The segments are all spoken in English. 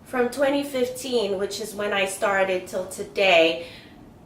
From 2015, which is when I started, till today,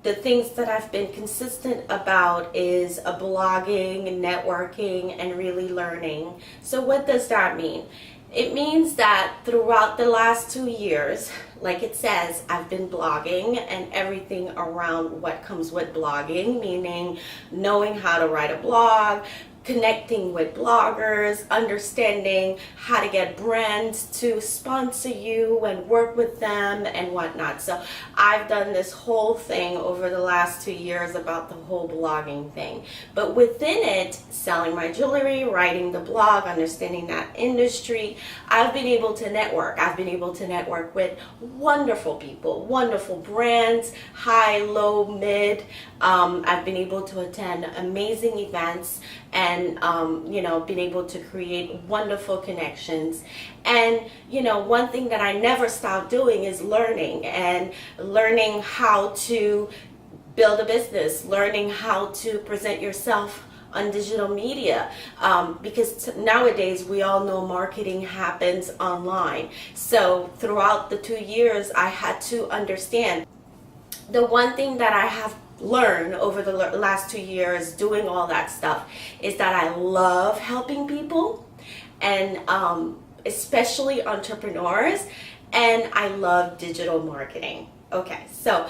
the things that I've been consistent about is blogging, networking, and really learning. So what does that mean? It means that throughout the last 2 years, like it says, I've been blogging and everything around what comes with blogging, meaning knowing how to write a blog, connecting with bloggers, understanding how to get brands to sponsor you and work with them and whatnot. So I've done this whole thing over the last 2 years about the whole blogging thing. But within it, selling my jewelry, writing the blog, understanding that industry, I've been able to network. I've been able to network with wonderful people, wonderful brands, high, low, mid. I've been able to attend amazing events and been able to create wonderful connections. And one thing that I never stop doing is learning how to build a business, learning how to present yourself on digital media, because nowadays we all know marketing happens online. So throughout the 2 years, I had to understand. The one thing that I have learned over the last 2 years doing all that stuff is that I love helping people, and especially entrepreneurs, and I love digital marketing. Okay, so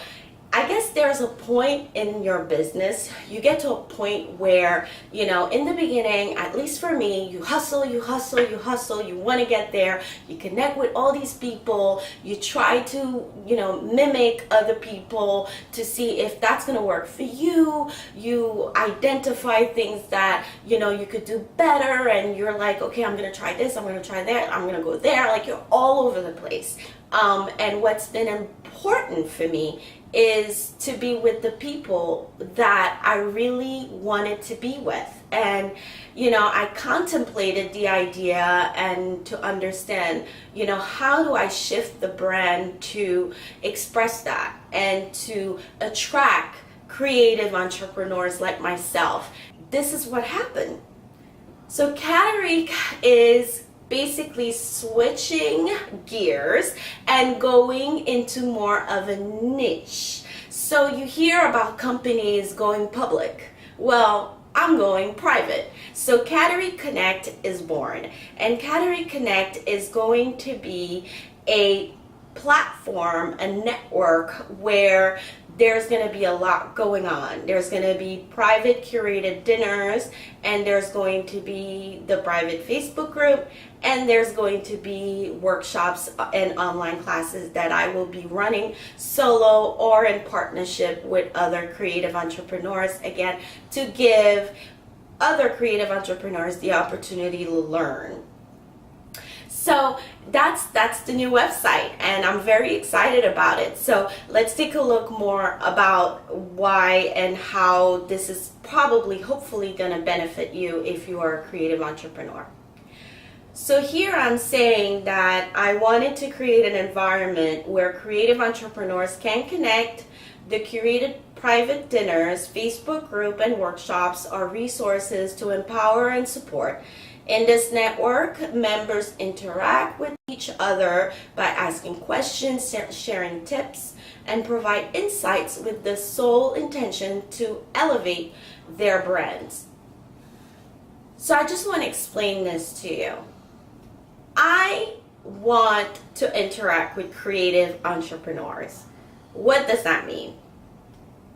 I guess there's a point in your business, you get to a point where, in the beginning, at least for me, you hustle, you want to get there, you connect with all these people, you try to, mimic other people to see if that's going to work for you, you identify things that, you could do better, and you're like, okay, I'm going to try this, I'm going to try that, I'm going to go there, like you're all over the place. And what's been important for me is to be with the people that I really wanted to be with. And, I contemplated the idea and to understand, how do I shift the brand to express that and to attract creative entrepreneurs like myself. This is what happened. So Kaderique is basically switching gears and going into more of a niche. So you hear about companies going public. Well, I'm going private. So Kaderique Connect is born, and Kaderique Connect is going to be a platform, a network where there's going to be a lot going on. There's going to be private curated dinners, and there's going to be the private Facebook group, and there's going to be workshops and online classes that I will be running solo or in partnership with other creative entrepreneurs, again, to give other creative entrepreneurs the opportunity to learn. So that's the new website, and I'm very excited about it. So let's take a look more about why and how this is probably, hopefully, going to benefit you if you are a creative entrepreneur. So here I'm saying that I wanted to create an environment where creative entrepreneurs can connect. The curated private dinners, Facebook group, and workshops are resources to empower and support. In this network, members interact with each other by asking questions, sharing tips, and provide insights with the sole intention to elevate their brands. So I just want to explain this to you. I want to interact with creative entrepreneurs. What does that mean?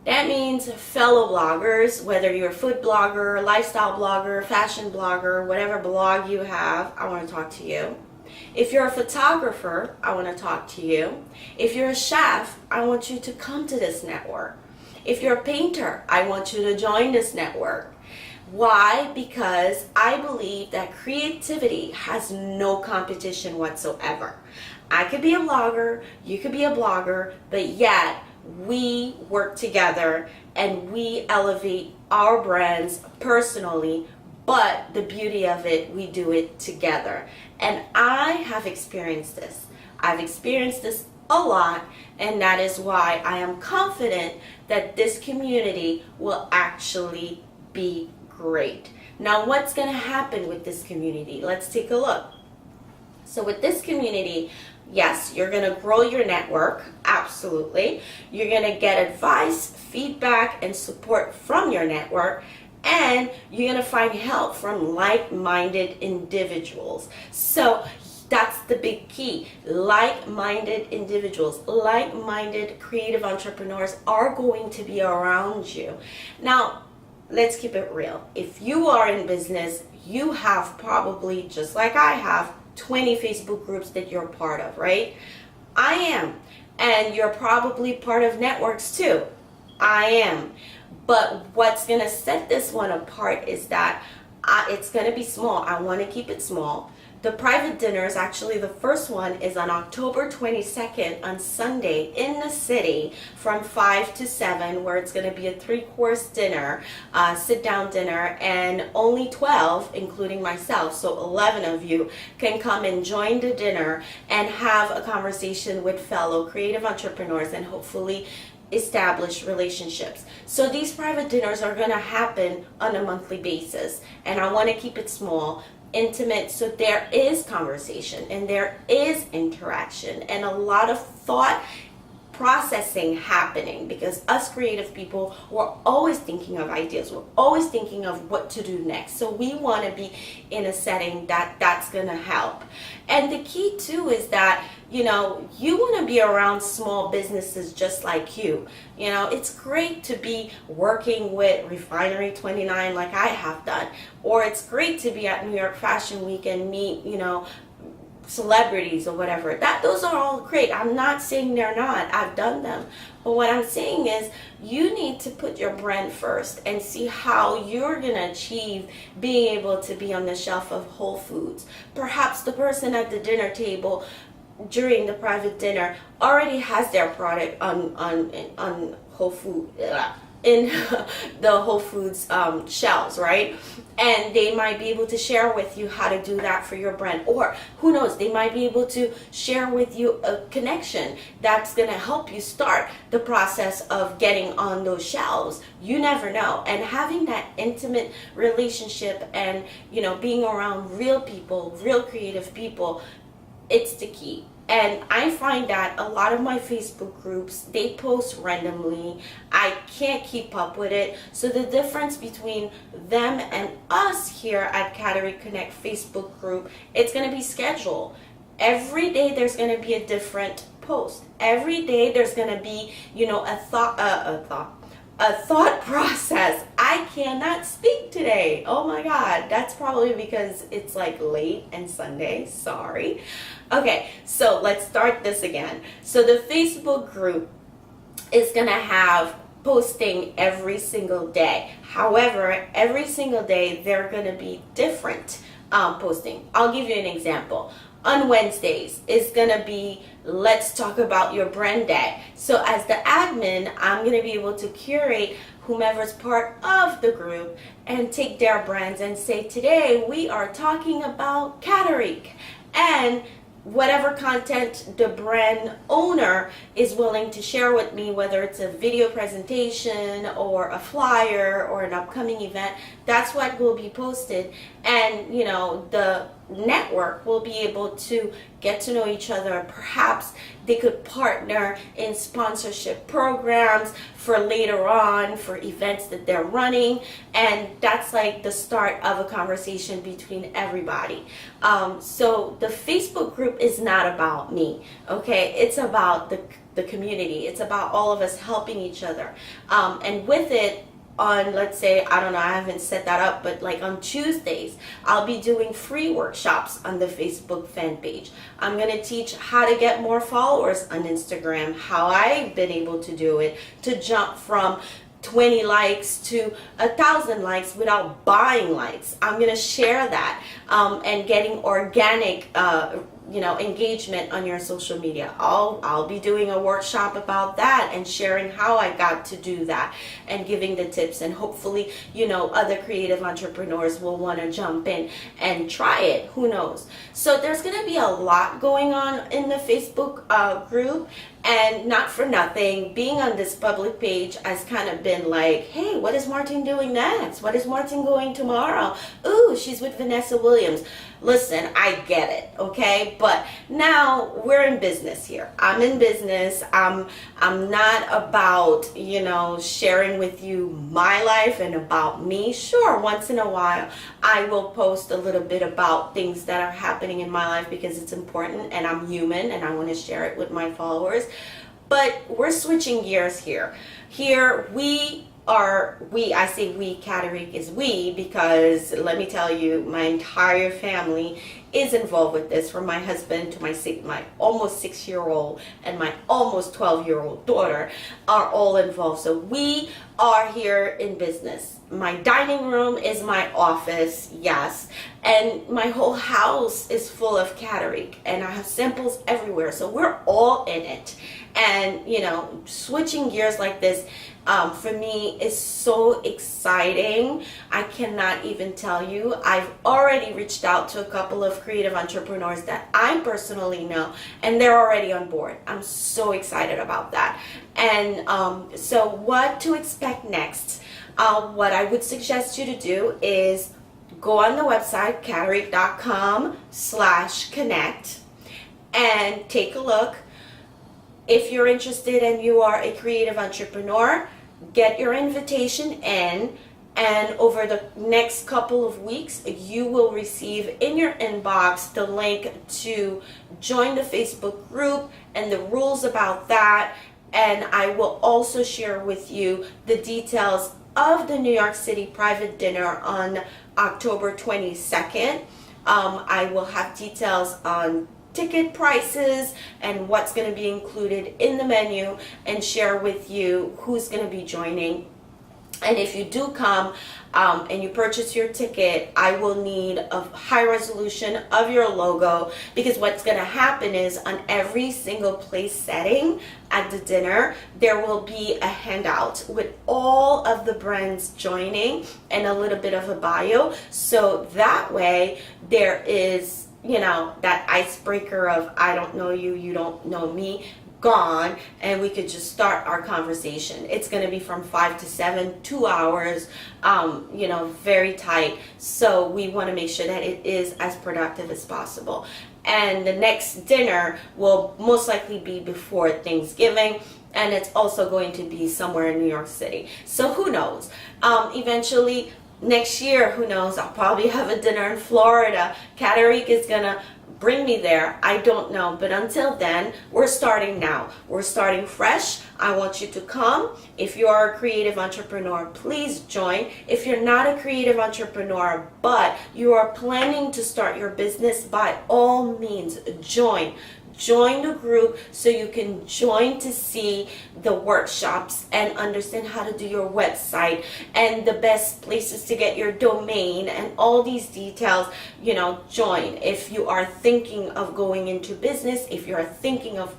That means fellow bloggers, whether you're a food blogger, lifestyle blogger, fashion blogger, whatever blog you have, I want to talk to you. If you're a photographer, I want to talk to you. If you're a chef, I want you to come to this network. If you're a painter, I want you to join this network. Why? Because I believe that creativity has no competition whatsoever. I could be a blogger, you could be a blogger, but yet we work together and we elevate our brands personally, but the beauty of it, we do it together. And I have experienced this. I've experienced this a lot, and that is why I am confident that this community will actually be great. Now, what's going to happen with this community? Let's take a look. So with this community, Yes, you're going to grow your network, absolutely. You're going to get advice, feedback, and support from your network, and you're going to find help from like-minded individuals. So that's the big key. Like-minded individuals, like-minded creative entrepreneurs are going to be around you. Now, let's keep it real. If you are in business, you have probably, just like I have, 20 Facebook groups that you're part of, right? I am. And you're probably part of networks too. I am. But what's going to set this one apart is that it's going to be small. I want to keep it small. The private dinners, actually the first one is on October 22nd on Sunday in the city from 5 to 7, where it's going to be a 3-course dinner, sit-down dinner, and only 12, including myself, so 11 of you can come and join the dinner and have a conversation with fellow creative entrepreneurs and hopefully establish relationships. So these private dinners are going to happen on a monthly basis, and I want to keep it small, intimate, so there is conversation and there is interaction and a lot of thought processing happening, because us creative people, we're always thinking of ideas, we're always thinking of what to do next. So we want to be in a setting that's going to help. And the key too is that you want to be around small businesses just like you. It's great to be working with Refinery 29 like I have done, or it's great to be at New York Fashion Week and meet celebrities or whatever. Those are all great. I'm not saying they're not. I've done them. But what I'm saying is you need to put your brand first and see how you're going to achieve being able to be on the shelf of Whole Foods. Perhaps the person at the dinner table during the private dinner already has their product on Whole Food in the Whole Foods shelves, right? And they might be able to share with you how to do that for your brand. Or who knows, they might be able to share with you a connection that's going to help you start the process of getting on those shelves. You never know. And having that intimate relationship and being around real people, real creative people, it's the key. And I find that a lot of my Facebook groups, they post randomly. I can't keep up with it. So the difference between them and us here at Kaderique Connect Facebook group, it's going to be scheduled. Every day there's going to be a different post. Every day there's going to be, a thought process. I cannot speak today. Oh my God. That's probably because it's like late and Sunday. Sorry. Okay, so let's start this again. So the Facebook group is going to have posting every single day. However, every single day they're going to be different posting. I'll give you an example. On Wednesdays, it's going to be Let's Talk About Your Brand Day. So as the admin, I'm going to be able to curate whomever's part of the group and take their brands and say, today we are talking about Kaderique. And whatever content the brand owner is willing to share with me, whether it's a video presentation or a flyer or an upcoming event, that's what will be posted. And the network will be able to get to know each other. Perhaps they could partner in sponsorship programs for later on for events that they're running, and that's like the start of a conversation between everybody. So the Facebook group is not about me, okay? It's about the community. It's about all of us helping each other. And with it, on, let's say, I don't know, I haven't set that up, but like on Tuesdays, I'll be doing free workshops on the Facebook fan page. I'm going to teach how to get more followers on Instagram, how I've been able to do it, to jump from 20 likes to 1,000 likes without buying likes. I'm going to share that and getting organic engagement on your social media. I'll be doing a workshop about that and sharing how I got to do that and giving the tips, and hopefully other creative entrepreneurs will want to jump in and try it. Who knows? So there's going to be a lot going on in the Facebook group. And not for nothing, being on this public page has kind of been like, hey, what is Martine doing next? What is Martine going tomorrow? Ooh, she's with Vanessa Williams. Listen, I get it, okay? But now we're in business here. I'm in business. I'm not about, sharing with you my life and about me. Sure, once in a while I will post a little bit about things that are happening in my life because it's important and I'm human and I want to share it with my followers. But we're switching gears here. Here I say we, Kaderique is we, because let me tell you, my entire family is involved with this, from my husband to my almost 6-year-old and my almost 12-year-old daughter are all involved. So we are here in business. My dining room is my office, yes, and my whole house is full of Kaderique, and I have samples everywhere, so we're all in it. And switching gears like this for me is so exciting. I cannot even tell you. I've already reached out to a couple of creative entrepreneurs that I personally know, and they're already on board. I'm so excited about that. And so what to expect next? What I would suggest you to do is go on the website kaderique.com/connect and take a look. If you're interested and you are a creative entrepreneur, get your invitation in, and over the next couple of weeks you will receive in your inbox the link to join the Facebook group and the rules about that. And I will also share with you the details of the New York City private dinner on October 22nd. I will have details on ticket prices and what's going to be included in the menu, and share with you who's going to be joining. And if you do come and you purchase your ticket, I will need a high resolution of your logo, because what's going to happen is on every single place setting at the dinner, there will be a handout with all of the brands joining and a little bit of a bio. So that way there is that icebreaker of I don't know you, you don't know me, gone, and we could just start our conversation. It's going to be from 5 to 7, 2 hours, very tight. So we want to make sure that it is as productive as possible. And the next dinner will most likely be before Thanksgiving, and it's also going to be somewhere in New York City. So who knows? Eventually, next year, who knows, I'll probably have a dinner in Florida. Kaderique is gonna bring me there. I don't know, but until then, we're starting now. We're starting fresh. I want you to come. If you are a creative entrepreneur, please join. If you're not a creative entrepreneur, but you are planning to start your business, by all means, join. Join the group so you can join to see the workshops and understand how to do your website and the best places to get your domain and all these details. Join. If you are thinking of going into business, if you are thinking of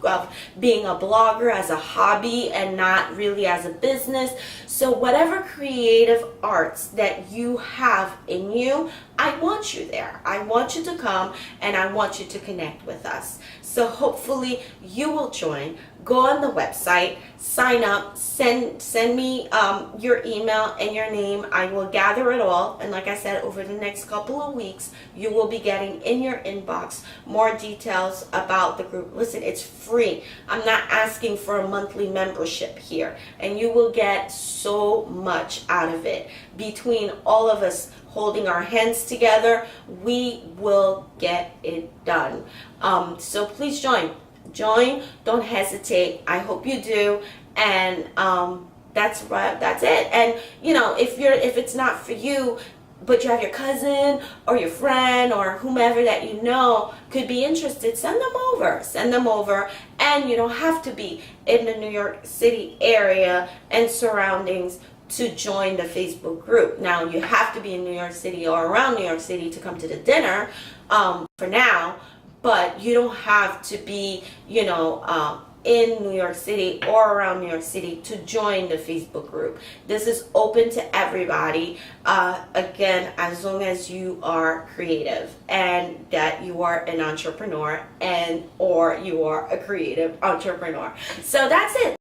being a blogger as a hobby and not really as a business, so whatever creative arts that you have in you, I want you there. I want you to come and I want you to connect with us. So hopefully you will join. Go on the website, sign up, send me your email and your name. I will gather it all, and like I said, over the next couple of weeks you will be getting in your inbox more details about the group. Listen, it's free. I'm not asking for a monthly membership here, and you will get so much out of it. Between all of us holding our hands together, we will get it done. So please join. Don't hesitate. I hope you do. And that's it. And if it's not for you, but you have your cousin or your friend or whomever that you know could be interested, send them over. And you don't have to be in the New York City area and surroundings to join the Facebook group. Now, you have to be in New York City or around New York City to come to the dinner for now, but you don't have to be in New York City or around New York City to join the Facebook group. This is open to everybody, again, as long as you are creative and that you are an entrepreneur or you are a creative entrepreneur. So that's it.